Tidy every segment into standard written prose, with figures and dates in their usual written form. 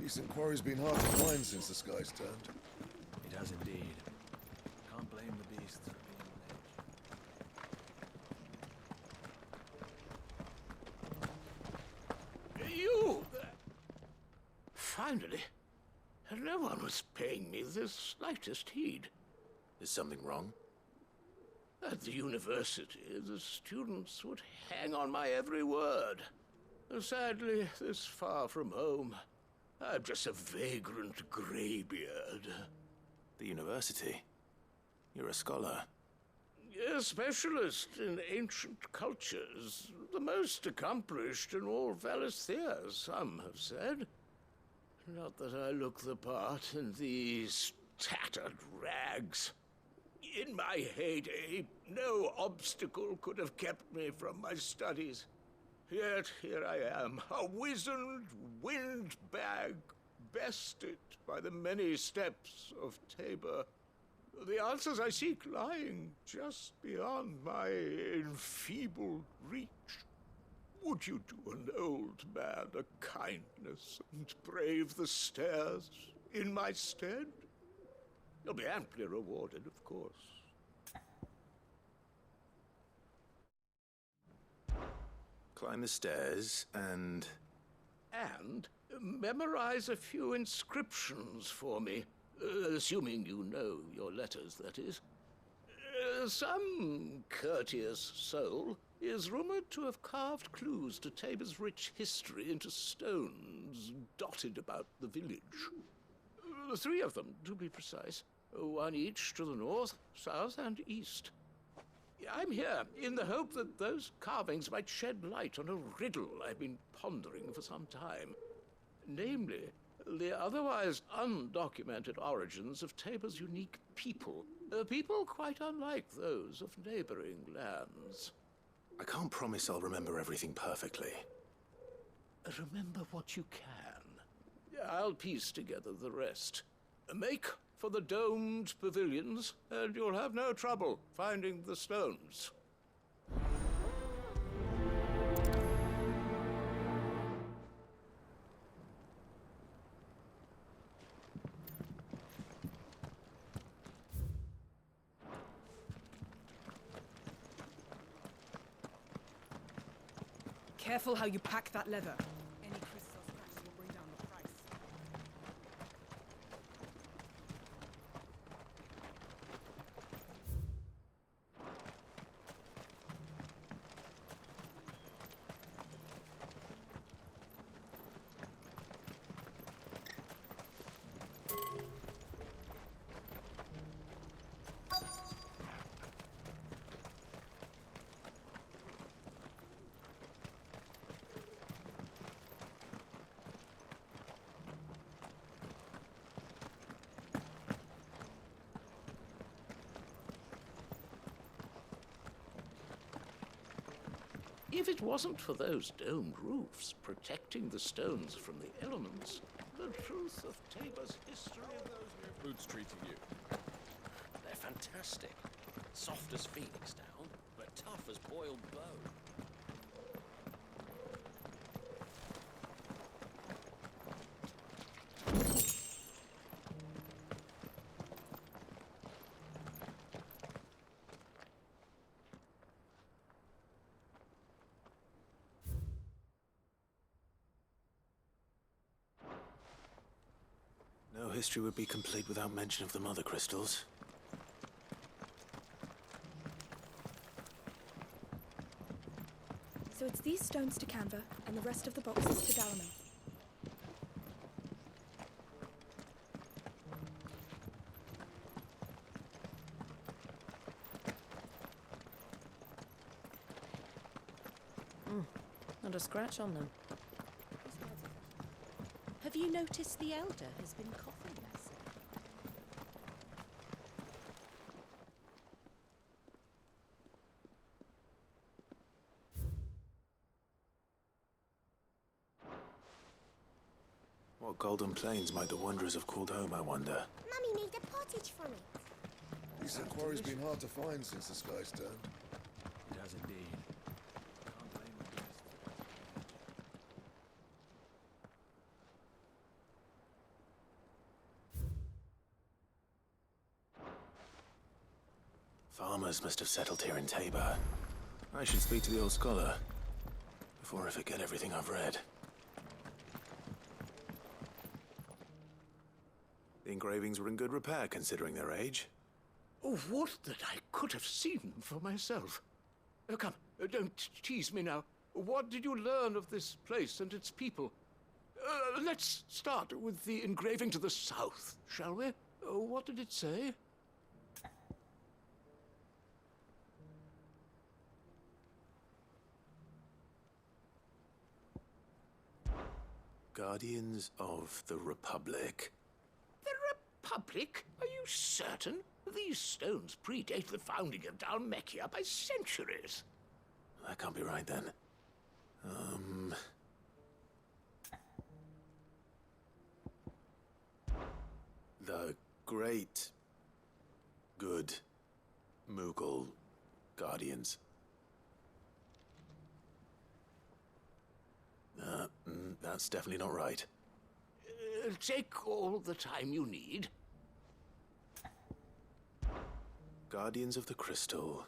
Recent quarry's been hard to find since the skies turned. It has indeed. Can't blame the beasts for being late. You! Finally. No one was paying me the slightest heed. Is something wrong? At the university, the students would hang on my every word. Sadly, this far from home, I'm just a vagrant greybeard. The university? You're a scholar. A specialist in ancient cultures. The most accomplished in all Valisthea, some have said. Not that I look the part in these tattered rags. In my heyday, no obstacle could have kept me from my studies. Yet here I am, a wizened windbag, bested by the many steps of Tabor. The answers I seek lying just beyond my enfeebled reach. Would you do an old man a kindness and brave the stairs in my stead? You'll be amply rewarded, of course. Climb the stairs and... And memorize a few inscriptions for me, assuming you know your letters, that is. Some courteous soul is rumored to have carved clues to Tabor's rich history into stones dotted about the village. 3 of them, to be precise. 1 each to the north, south, and east. I'm here in the hope that those carvings might shed light on a riddle I've been pondering for some time. Namely, the otherwise undocumented origins of Tabor's unique people. People quite unlike those of neighboring lands. I can't promise I'll remember everything perfectly. Remember what you can. I'll piece together the rest. Make for the domed pavilions, and you'll have no trouble finding the stones. Careful how you pack that leather. Any crystal scratches will bring down the price. If it wasn't for those domed roofs protecting the stones from the elements, the truth of Tabor's history of those new Boots treating you? They're fantastic. Soft as phoenix down, but tough as boiled bone. No history would be complete without mention of the mother crystals. So it's these stones to Canva, and the rest of the boxes to Dalamil. Not a scratch on them. Have you noticed the Elder has been coughing less? What golden plains might the wanderers have called home, I wonder? Mummy made a pottage from it. Recent quarry's been hard to find since the skies turned. It has indeed. Can't blame the beasts. farmers must have settled here in Tabor. I should speak to the old scholar before I forget everything I've read. The engravings were in good repair considering their age. Oh, would that I could have seen them for myself. Come, don't tease me now. What did you learn of this place and its people? Let's start with the engraving to the south, shall we? What did it say? Guardians of the Republic. The Republic? Are you certain? These stones predate the founding of Dhalmekia by centuries. That can't be right then. The great, good Mughal Guardians. That's definitely not right. Take all the time you need. Guardians of the Crystal,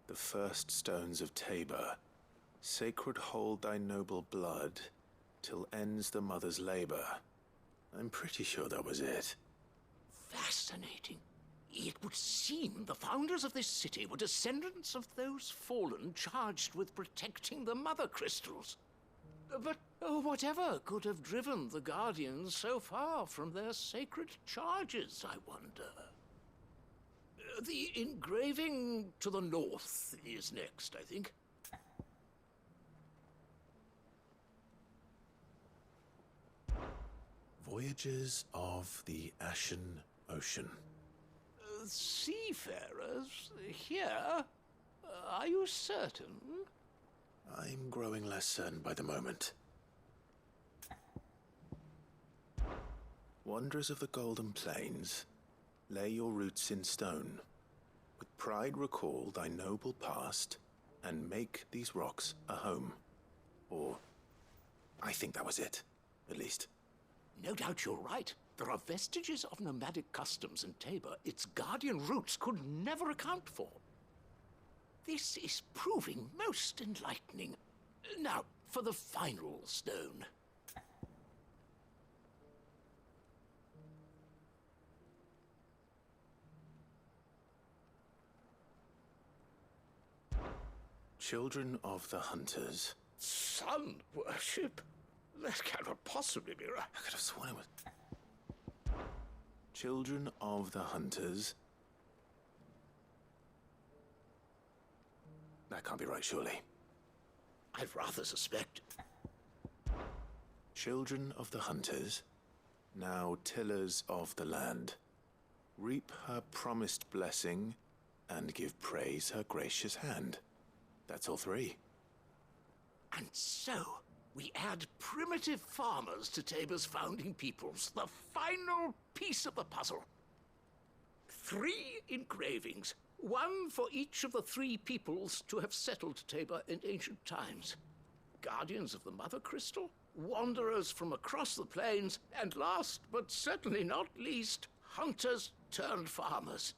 the first stones of Tabor, sacred hold thy noble blood, till ends the mother's labor. I'm pretty sure that was it. Fascinating. It would seem the founders of this city were descendants of those fallen charged with protecting the mother crystals. But whatever could have driven the Guardians so far from their sacred charges, I wonder? The engraving to the north is next, I think. Voyages of the Ashen Ocean. Seafarers here? Are you certain? I'm growing less certain by the moment. Wanderers of the Golden Plains, lay your roots in stone. With pride recall thy noble past, and make these rocks a home. Or, I think that was it, at least. No doubt you're right. There are vestiges of nomadic customs in Tabor its guardian roots could never account for. This is proving most enlightening. Now, for the final stone. Children of the Hunters. Sun worship? That cannot possibly be right. I could have sworn it was... Children of the Hunters. That can't be right, surely. I'd rather suspect. Children of the Hunters, now tillers of the land, reap her promised blessing and give praise her gracious hand. That's all three. And so, we add primitive farmers to Tabor's founding peoples, the final piece of the puzzle. 3 engravings, one for each of the 3 peoples to have settled Tabor in ancient times. Guardians of the Mother Crystal, wanderers from across the plains, and last but certainly not least, hunters turned farmers.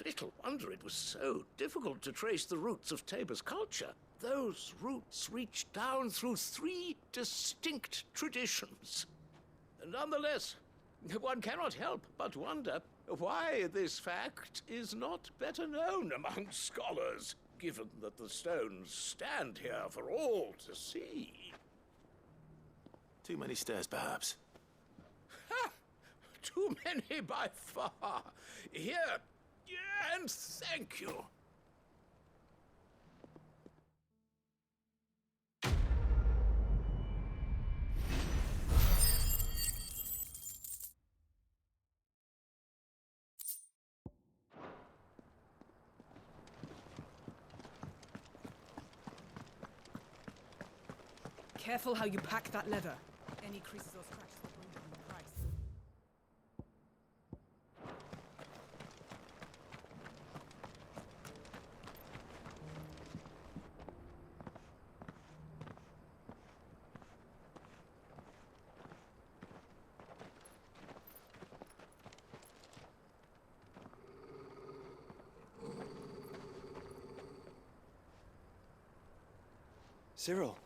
Little wonder it was so difficult to trace the roots of Tabor's culture. Those roots reach down through 3 distinct traditions. Nonetheless, one cannot help but wonder why this fact is not better known among scholars, given that the stones stand here for all to see. Too many stairs, perhaps. Ha! Too many by far. Here, and thank you. Careful how you pack that leather. Any creases or scratches will bring down the price. Cyril.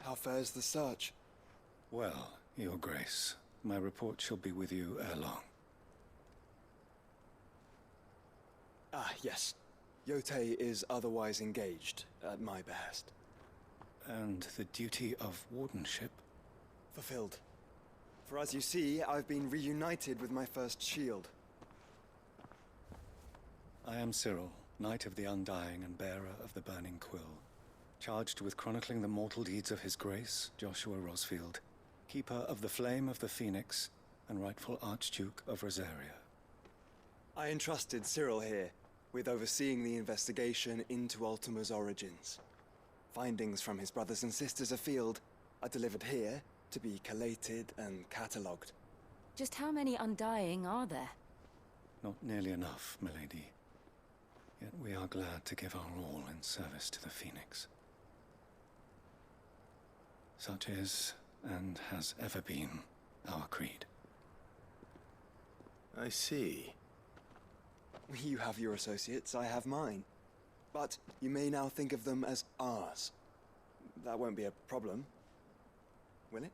How fares the search? Well, Your Grace, my report shall be with you ere long. Ah, yes. Yotei is otherwise engaged, at my behest. And the duty of wardenship? Fulfilled. For as you see, I've been reunited with my first shield. I am Cyril, Knight of the Undying and bearer of the Burning Quill, charged with chronicling the mortal deeds of His Grace, Joshua Rosfield, Keeper of the Flame of the Phoenix, and rightful Archduke of Rosaria. I entrusted Cyril here with overseeing the investigation into Ultima's origins. Findings from his brothers and sisters afield are delivered here to be collated and catalogued. Just how many Undying are there? Not nearly enough, milady. Yet we are glad to give our all in service to the Phoenix. Such is, and has ever been, our creed. I see. You have your associates, I have mine. But you may now think of them as ours. That won't be a problem, will it?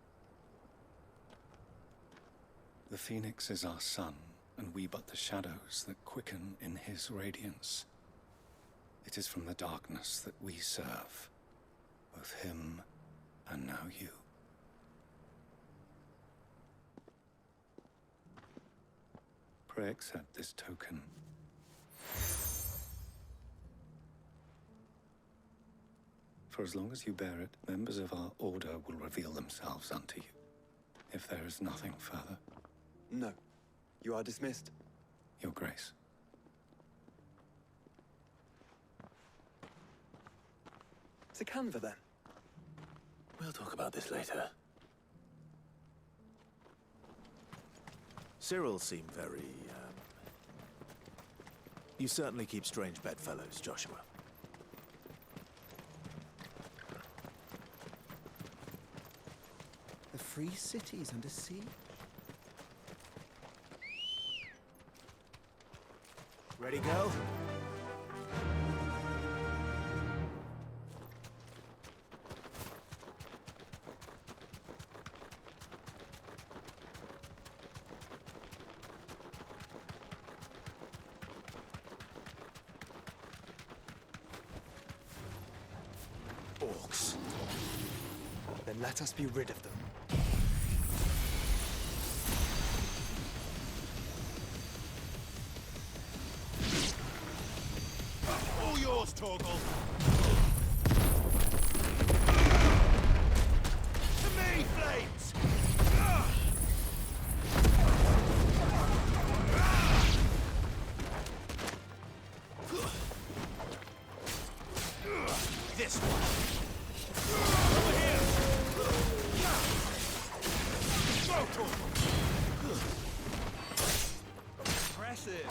The Phoenix is our sun, and we but the shadows that quicken in his radiance. It is from the darkness that we serve, both him and now you. Pray accept this token. For as long as you bear it, members of our order will reveal themselves unto you. If there is nothing further. No. You are dismissed. Your Grace. To Canva, then. We'll talk about this later. Cyril seemed very, You certainly keep strange bedfellows, Joshua. The free city's under siege. Ready, go? Orcs. Then let us be rid of them. All yours, Torgal. To me, flames! This one. Over here. Go, Torgal. Impressive.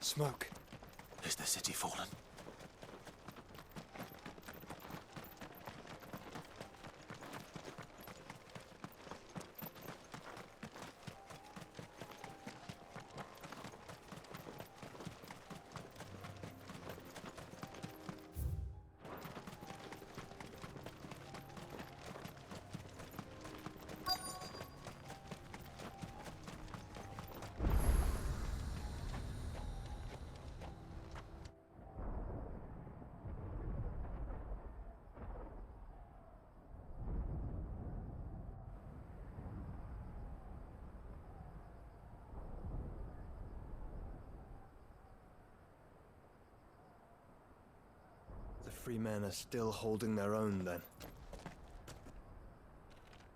Smoke. Is the city fallen? The free men are still holding their own, then.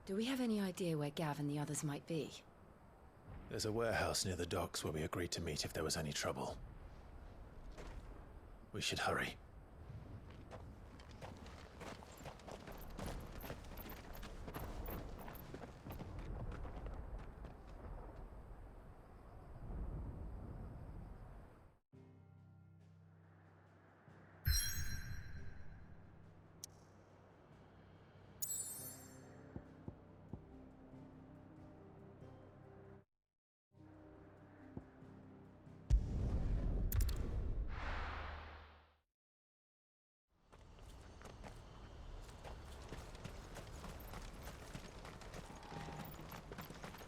Do we have any idea where Gav and the others might be? There's a warehouse near the docks where we agreed to meet if there was any trouble. We should hurry.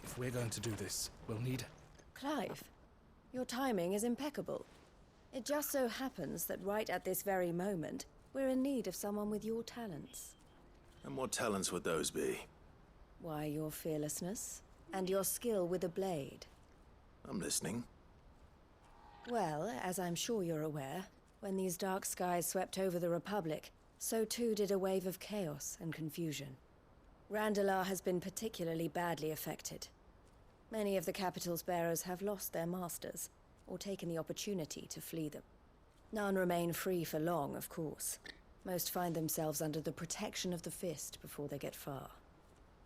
If we're going to do this, we'll need... Clive, your timing is impeccable. It just so happens that right at this very moment, we're in need of someone with your talents. And what talents would those be? Why, your fearlessness and your skill with a blade. I'm listening. Well, as I'm sure you're aware, when these dark skies swept over the Republic, so too did a wave of chaos and confusion. Randalar has been particularly badly affected. Many of the capital's bearers have lost their masters, or taken the opportunity to flee them. None remain free for long, of course. Most find themselves under the protection of the Fist before they get far.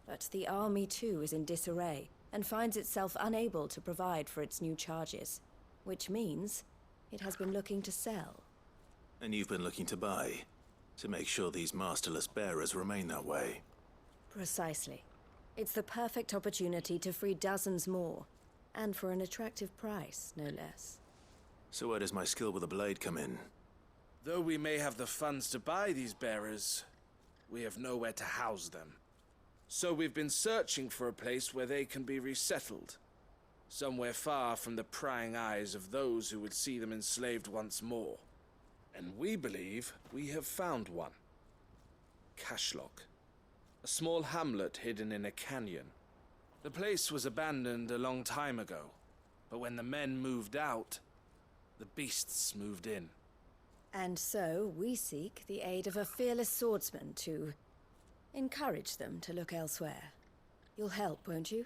But the army too is in disarray, and finds itself unable to provide for its new charges. Which means it has been looking to sell. And you've been looking to buy, to make sure these masterless bearers remain that way. Precisely. It's the perfect opportunity to free dozens more, and for an attractive price, no less. So where does my skill with a blade come in? Though we may have the funds to buy these bearers, we have nowhere to house them. So we've been searching for a place where they can be resettled. Somewhere far from the prying eyes of those who would see them enslaved once more. And we believe we have found one. Cashlock. A small hamlet hidden in a canyon. The place was abandoned a long time ago, but when the men moved out, the beasts moved in. And so we seek the aid of a fearless swordsman to encourage them to look elsewhere. You'll help, won't you?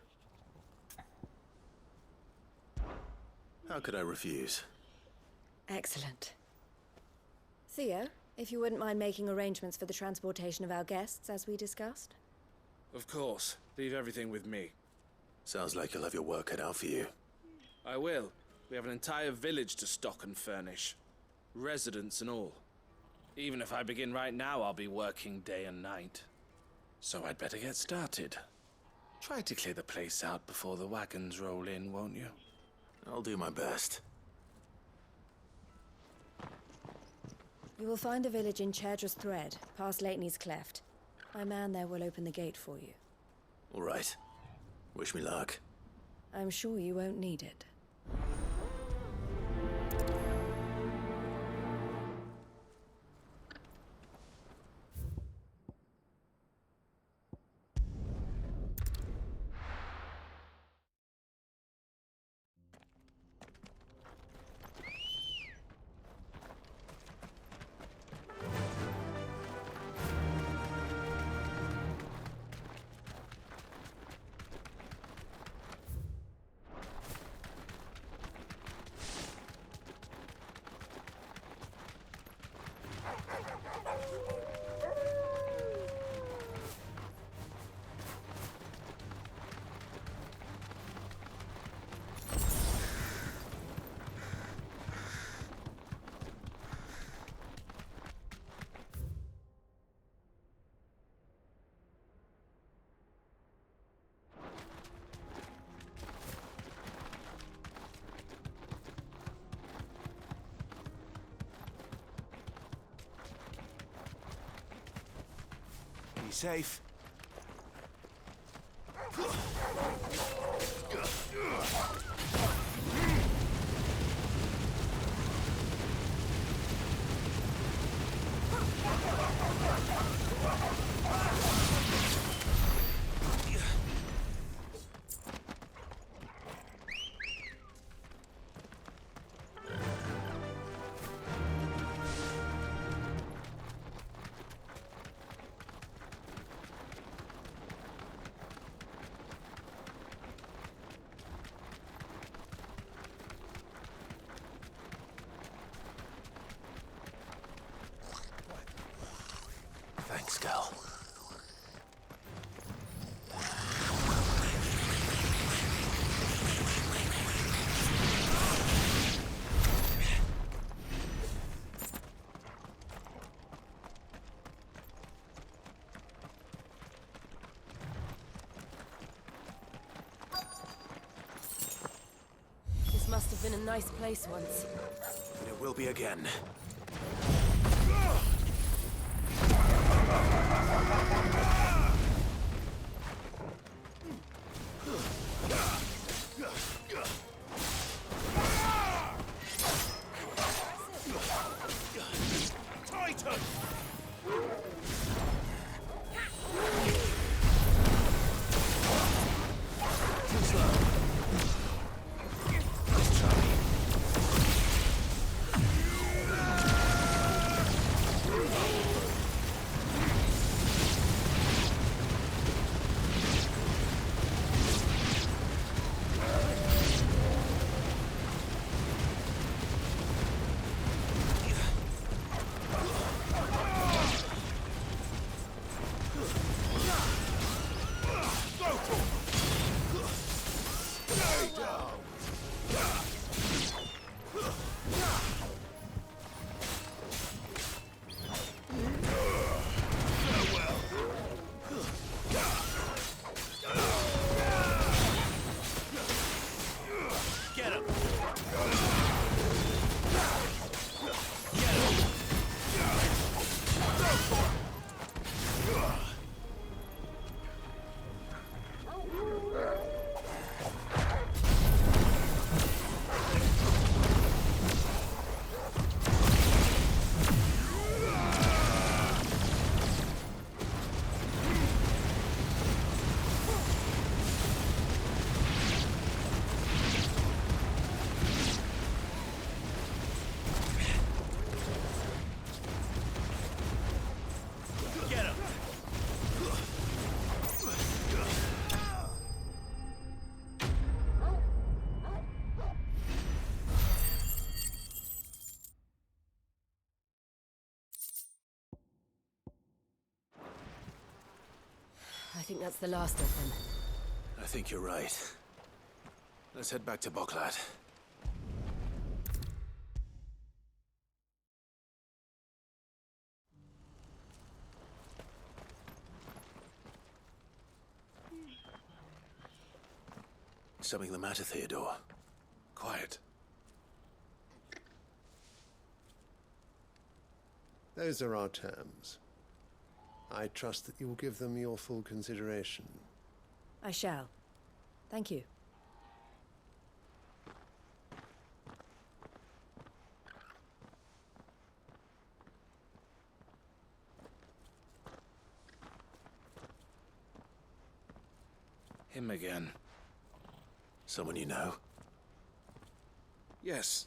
How could I refuse? Excellent. Theo, if you wouldn't mind making arrangements for the transportation of our guests, as we discussed. Of course. Leave everything with me. Sounds like you'll have your work cut out for you. I will. We have an entire village to stock and furnish. Residents and all. Even if I begin right now, I'll be working day and night. So I'd better get started. Try to clear the place out before the wagons roll in, won't you? I'll do my best. You will find a village in Chadra's Thread, past Lateney's Cleft. My man there will open the gate for you. All right. Wish me luck. I'm sure you won't need it. safe. Thanks, Gal. This must have been a nice place once. But it will be again. I think that's the last of them. I think you're right. Let's head back to Boklat. Something the matter, Theodore? Quiet. Those are our terms. I trust that you will give them your full consideration. I shall. Thank you. Him again. Someone you know? Yes.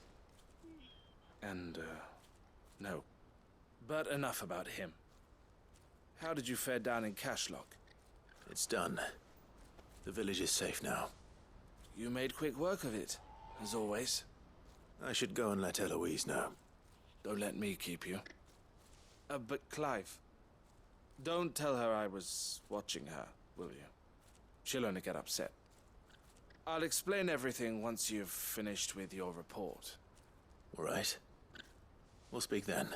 And, no. But enough about him. How did you fare down in Cashlock? It's done. The village is safe now. You made quick work of it, as always. I should go and let Eloise know. Don't let me keep you. But Clive, don't tell her I was watching her, will you? She'll only get upset. I'll explain everything once you've finished with your report. All right. We'll speak then.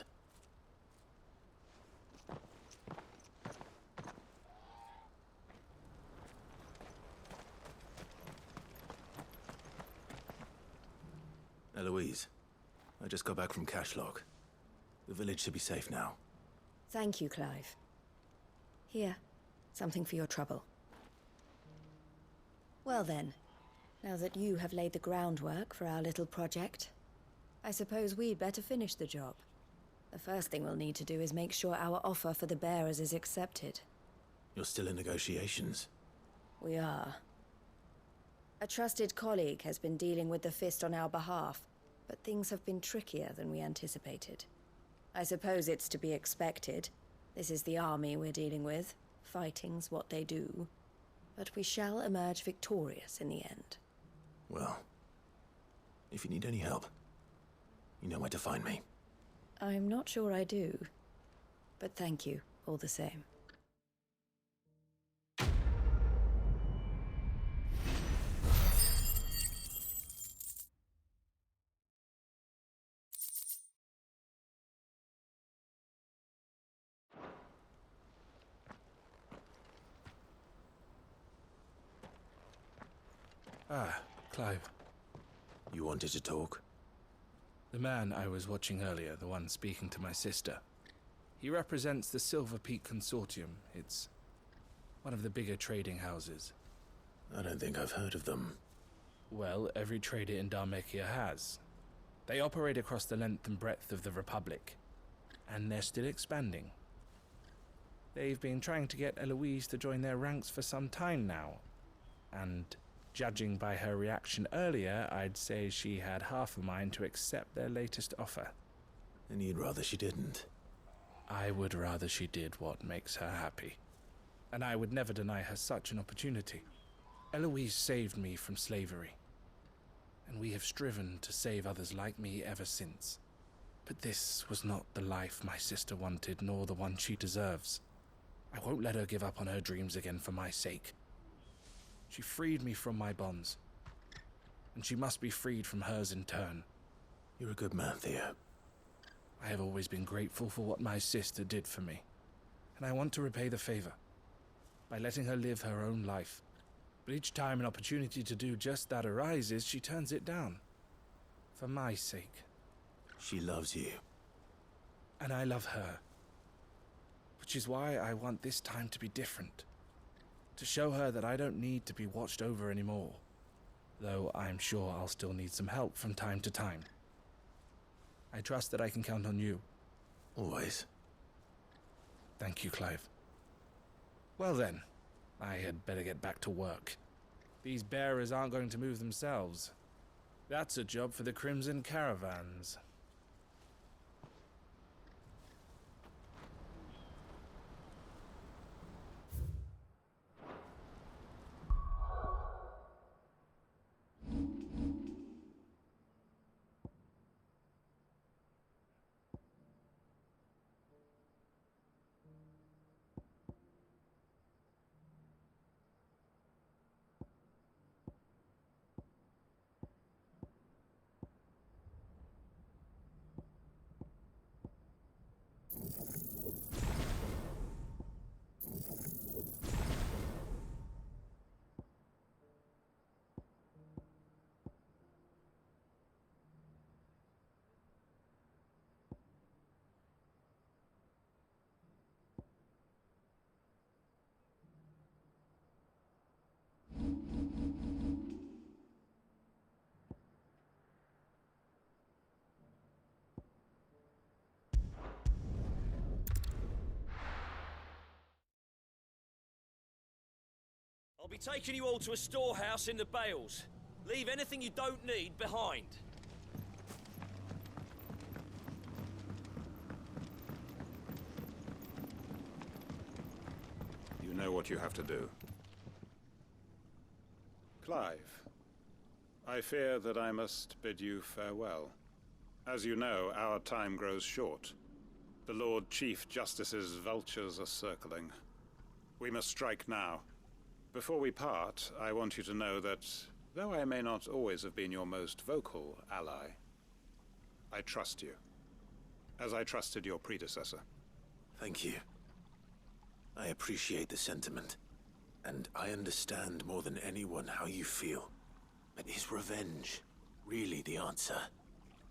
Eloise, I just got back from Cashlock. The village should be safe now. Thank you, Clive. Here, something for your trouble. Well then, now that you have laid the groundwork for our little project, I suppose we'd better finish the job. The first thing we'll need to do is make sure our offer for the bearers is accepted. You're still in negotiations? We are. A trusted colleague has been dealing with the Fist on our behalf, but things have been trickier than we anticipated. I suppose it's to be expected. This is the army we're dealing with. Fighting's what they do. But we shall emerge victorious in the end. Well, if you need any help, you know where to find me. I'm not sure I do, but thank you all the same. Ah, Clive. You wanted to talk? The man I was watching earlier, the one speaking to my sister. He represents the Silver Peak Consortium. It's one of the bigger trading houses. I don't think I've heard of them. Well, every trader in Dharmekia has. They operate across the length and breadth of the Republic, and they're still expanding. They've been trying to get Eloise to join their ranks for some time now, and judging by her reaction earlier, I'd say she had half a mind to accept their latest offer. And you'd rather she didn't? I would rather she did what makes her happy. And I would never deny her such an opportunity. Eloise saved me from slavery, and we have striven to save others like me ever since. But this was not the life my sister wanted, nor the one she deserves. I won't let her give up on her dreams again for my sake. She freed me from my bonds, and she must be freed from hers in turn. You're a good man, Theo. I have always been grateful for what my sister did for me, and I want to repay the favor by letting her live her own life. But each time an opportunity to do just that arises, she turns it down. For my sake. She loves you. And I love her. Which is why I want this time to be different. To show her that I don't need to be watched over anymore. Though I'm sure I'll still need some help from time to time. I trust that I can count on you. Always. Thank you, Clive. Well then, I had better get back to work. These bearers aren't going to move themselves. That's a job for the Crimson Caravans. I'll be taking you all to a storehouse in the Bales. Leave anything you don't need behind. You know what you have to do. Clive, I fear that I must bid you farewell. As you know, our time grows short. The Lord Chief Justice's vultures are circling. We must strike now. Before we part, I want you to know that, though I may not always have been your most vocal ally, I trust you, as I trusted your predecessor. Thank you. I appreciate the sentiment, and I understand more than anyone how you feel. But is revenge really the answer?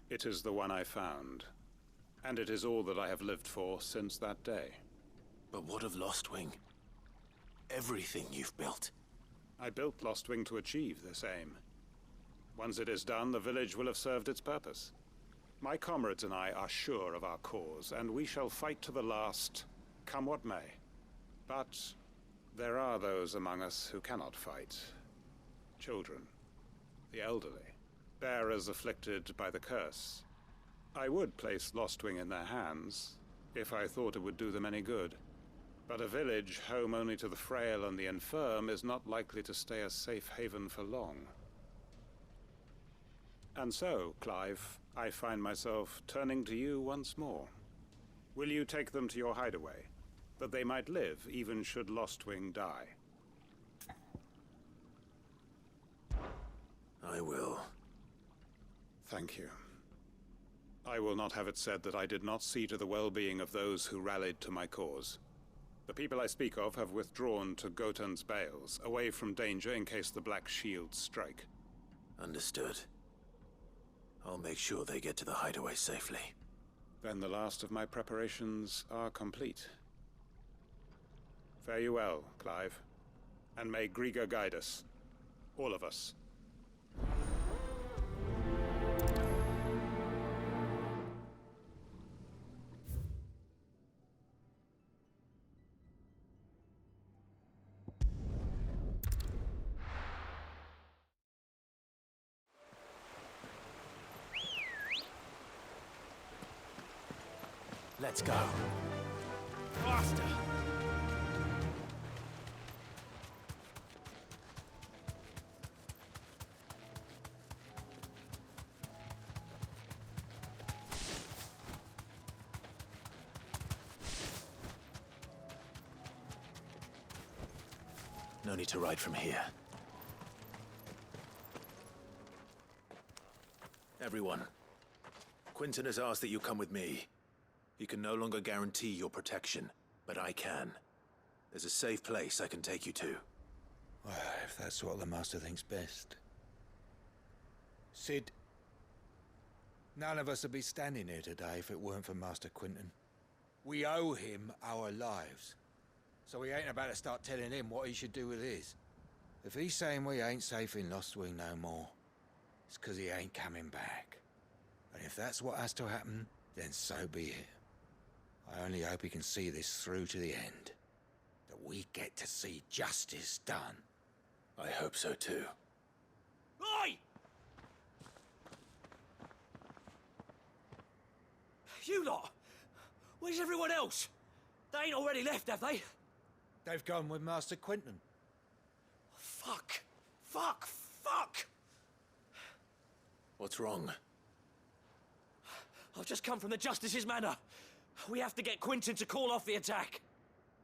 It is the one I found, and it is all that I have lived for since that day. But what of Lost Wing? everything you've built. I built Lostwing to achieve this aim. Once it is done, the village will have served its purpose. My comrades and I are sure of our cause, and we shall fight to the last, come what may. But there are those among us who cannot fight. Children, the elderly, bearers afflicted by the curse. I would place Lostwing in their hands, if I thought it would do them any good. But a village home only to the frail and the infirm is not likely to stay a safe haven for long. And so, Clive, I find myself turning to you once more. Will you take them to your hideaway, that they might live even should Lostwing die? I will. Thank you. I will not have it said that I did not see to the well-being of those who rallied to my cause. The people I speak of have withdrawn to Gotan's Bales, away from danger in case the Black Shields strike. Understood. I'll make sure they get to the hideaway safely. Then the last of my preparations are complete. Fare you well, Clive. And may Griga guide us. All of us. Let's go. Faster! No need to ride from here. Everyone, Quinton has asked that you come with me. He can no longer guarantee your protection, but I can. There's a safe place I can take you to. Well, if that's what the Master thinks best. Sid, none of us would be standing here today if it weren't for Master Quinton. We owe him our lives. So we ain't about to start telling him what he should do with his. If he's saying we ain't safe in Lostwing no more, it's 'cause he ain't coming back. And if that's what has to happen, then so be it. I only hope he can see this through to the end. That we get to see justice done. I hope so too. Oi! You lot! Where's everyone else? They ain't already left, have they? They've gone with Master Quinton. Fuck! Fuck! Fuck! What's wrong? I've just come from the Justice's manor. We have to get Quinton to call off the attack.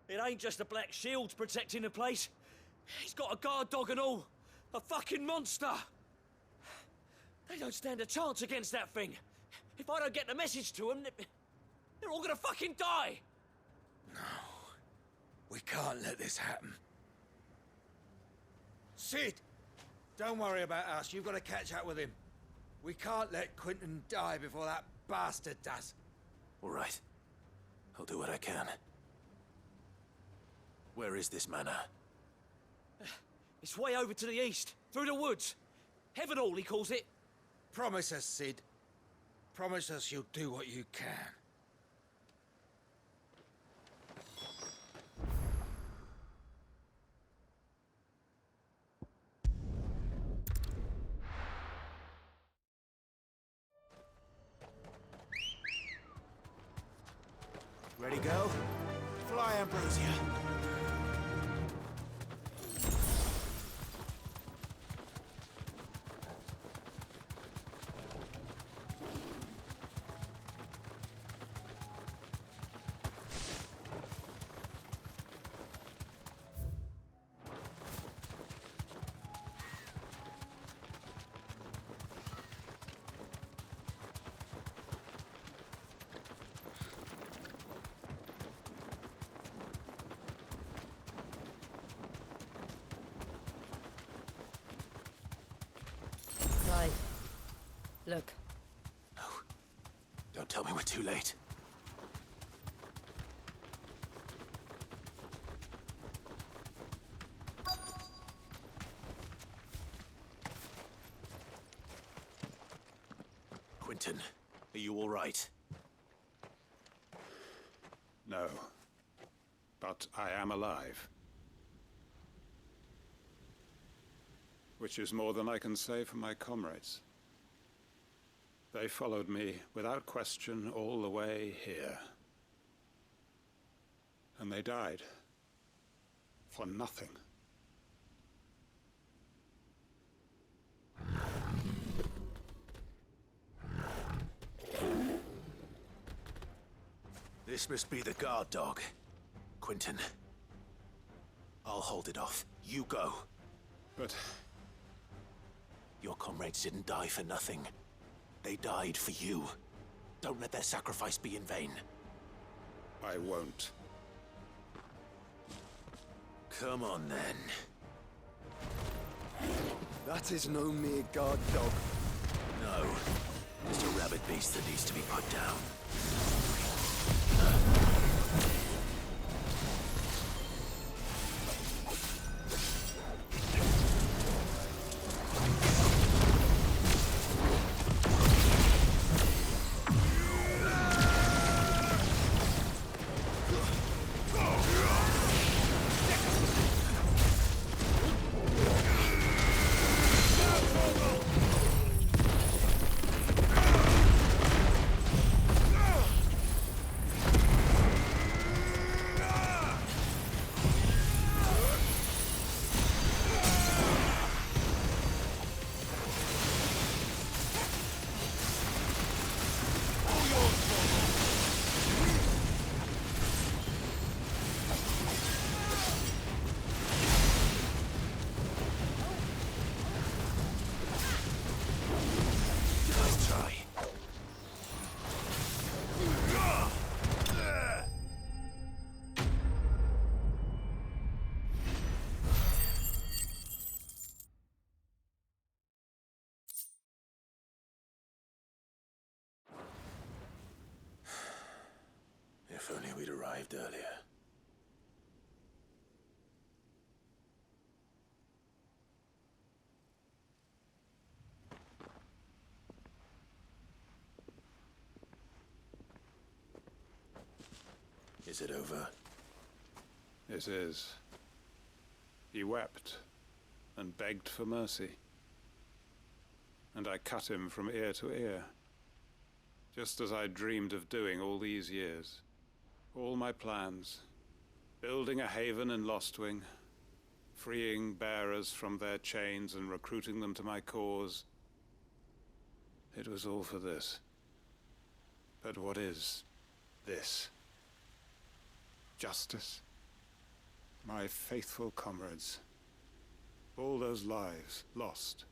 It ain't just the Black Shields protecting the place. He's got a guard dog and all. A fucking monster. They don't stand a chance against that thing. If I don't get the message to them, they're all gonna fucking die. No. We can't let this happen. Sid! Don't worry about us. You've got to catch up with him. We can't let Quinton die before that bastard does. All right. I'll do what I can. Where is this manor? It's way over to the east, through the woods. Heaven Hall, he calls it. Promise us, Sid. Promise us you'll do what you can. Ready, go? Fly, Ambrosia. Look. No. Don't tell me we're too late. Quentin, are you all right? No. But I am alive. Which is more than I can say for my comrades. They followed me without question all the way here. And they died. For nothing. This must be the guard dog. Quentin. I'll hold it off. You go. But... your comrades didn't die for nothing. They died for you. Don't let their sacrifice be in vain. I won't. Come on, then. That is no mere guard dog. No. It's a rabid beast that needs to be put down. If only we'd arrived earlier. Is it over? It is. He wept and begged for mercy. And I cut him from ear to ear, just as I dreamed of doing all these years. All my plans, building a haven in Lostwing, freeing bearers from their chains and recruiting them to my cause. It was all for this. But what is this? Justice? My faithful comrades. All those lives lost,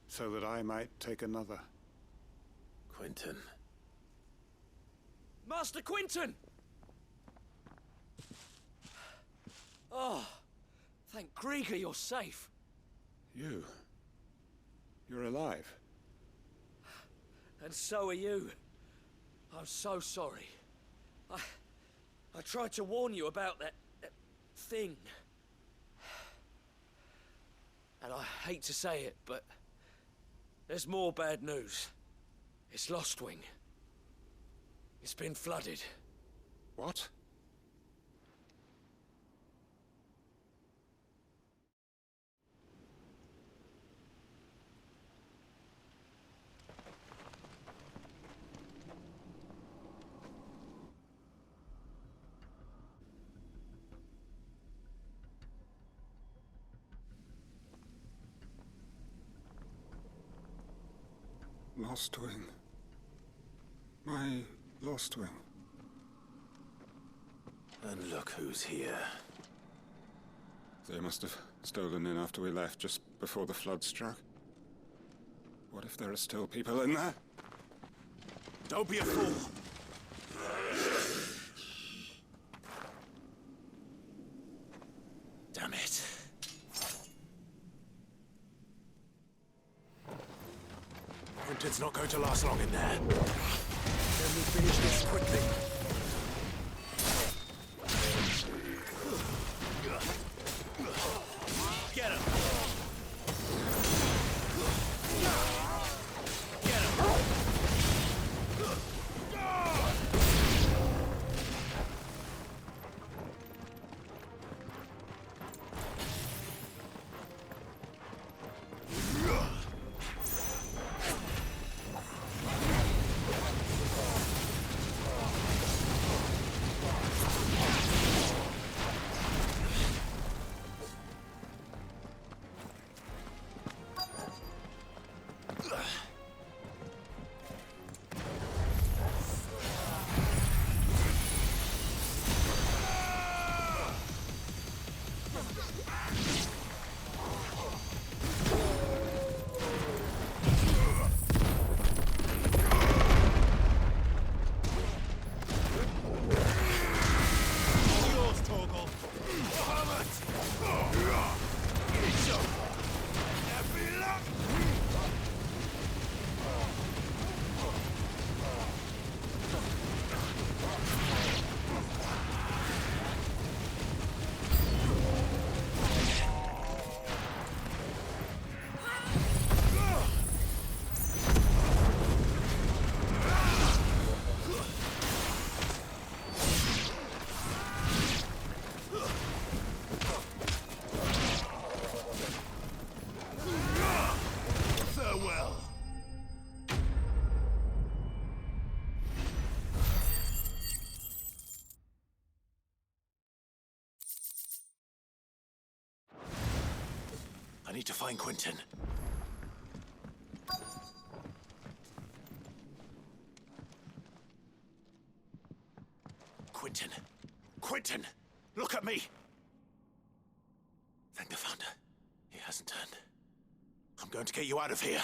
so that I might take another. Quentin. Master Quentin! Oh, thank Grieger you're safe. You're alive. And so are you. I'm so sorry. I tried to warn you about that thing. And I hate to say it, but there's more bad news. It's Lostwing. It's been flooded. What? Lostwing. My Lostwing. And look who's here. They must have stolen in after we left, just before the flood struck. What if there are still people in there? Don't be a fool! Damn it. Quentin's not going to last long in there. Can we finish this quickly? Get him! Get him! I need to find Quentin. Quentin! Quentin! Look at me! Thank the Thunder. He hasn't turned. I'm going to get you out of here.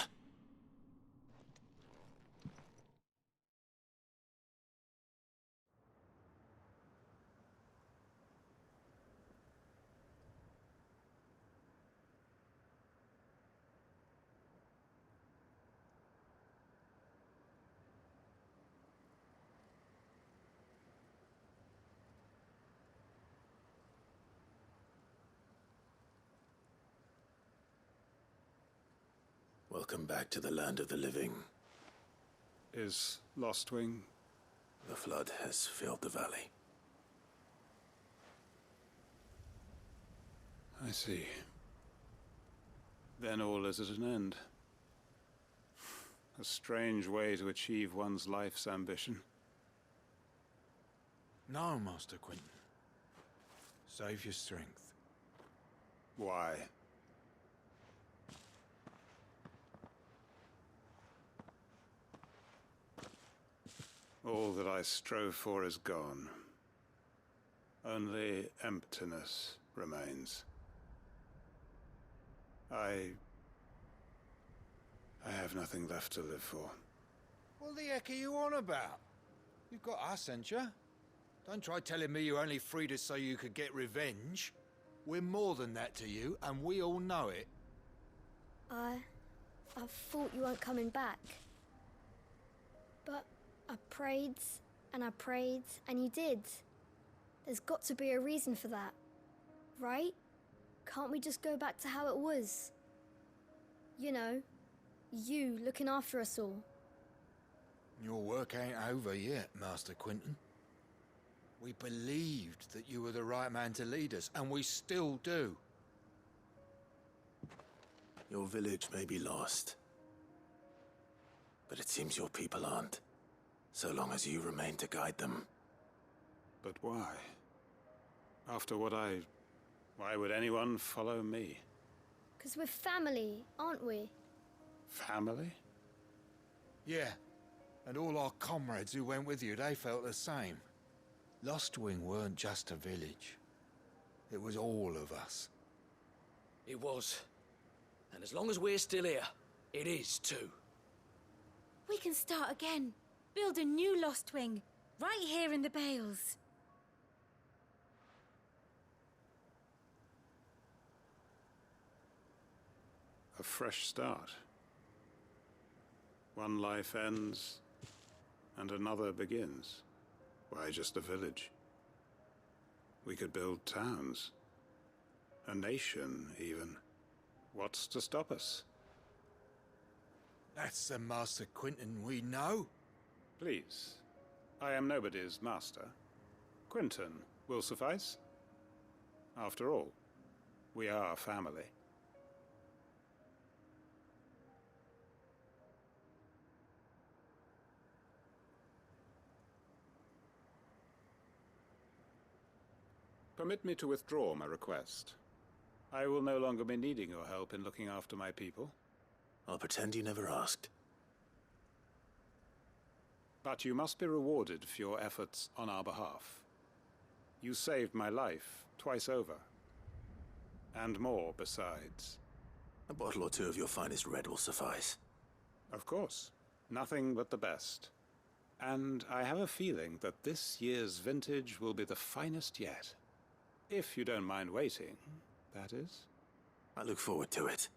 Welcome back to the land of the living. Is Lostwing? The flood has filled the valley. I see. Then all is at an end. A strange way to achieve one's life's ambition. No, Master Quentin. Save your strength. Why? All that I strove for is gone. Only emptiness remains. I have nothing left to live for. What the heck are you on about? You've got us, ain't you? Don't try telling me you only freed us so you could get revenge. We're more than that to you, and we all know it. I thought you weren't coming back. But I prayed, and you did. There's got to be a reason for that, right? Can't we just go back to how it was? You know, you looking after us all. Your work ain't over yet, Master Quentin. We believed that you were the right man to lead us, and we still do. Your village may be lost, but it seems your people aren't, so long as you remain to guide them. But why? After what why would anyone follow me? 'Cause we're family, aren't we? Family? Yeah, and all our comrades who went with you, they felt the same. Lostwing weren't just a village. It was all of us. It was. And as long as we're still here, it is too. We can start again. Build a new Lostwing, right here in the Bales. A fresh start. One life ends, and another begins. Why just a village? We could build towns. A nation, even. What's to stop us? That's the Master Quentin we know. Please. I am nobody's master. Quentin will suffice. After all, we are family. Permit me to withdraw my request. I will no longer be needing your help in looking after my people. I'll pretend you never asked. But you must be rewarded for your efforts on our behalf. You saved my life twice over. And more besides. A bottle or two of your finest red will suffice. Of course. Nothing but the best. And I have a feeling that this year's vintage will be the finest yet. If you don't mind waiting, that is. I look forward to it.